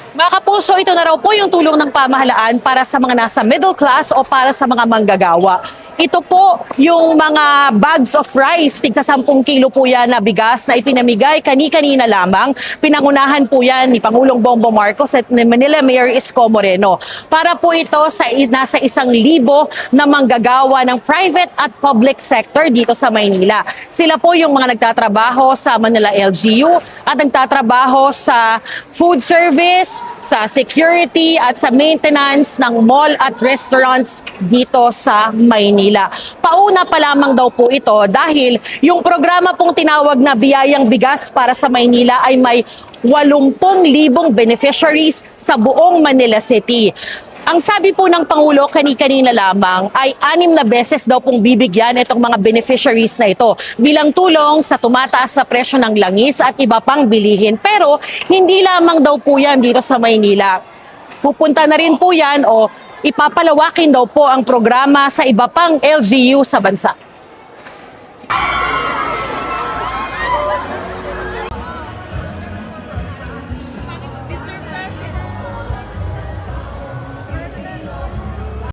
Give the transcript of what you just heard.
Mga kapuso, ito na raw po yung tulong ng pamahalaan para sa mga nasa middle class o para sa mga manggagawa. Ito po yung mga bags of rice, tigsa 10 kilo po yan na bigas na ipinamigay kani-kanina lamang. Pinangunahan po yan ni Pangulong Bongbong Marcos at ni Manila Mayor Isko Moreno. Para po ito sa nasa 1,000 na manggagawa ng private at public sector dito sa Maynila. Sila po yung mga nagtatrabaho sa Manila LGU at nagtatrabaho sa food service, sa security at sa maintenance ng mall at restaurants dito sa Maynila. Pauna pa lamang daw po ito dahil yung programa pong tinawag na Biyayang Bigas para sa Maynila ay may 80,000 beneficiaries sa buong Manila City. Ang sabi po ng Pangulo kani-kanina lamang ay 6 na beses daw pong bibigyan itong mga beneficiaries na ito bilang tulong sa tumataas sa presyo ng langis at iba pang bilihin. Pero hindi lamang daw po yan dito sa Maynila. Pupunta na rin po yan o ipapalawakin daw po ang programa sa iba pang LGU sa bansa.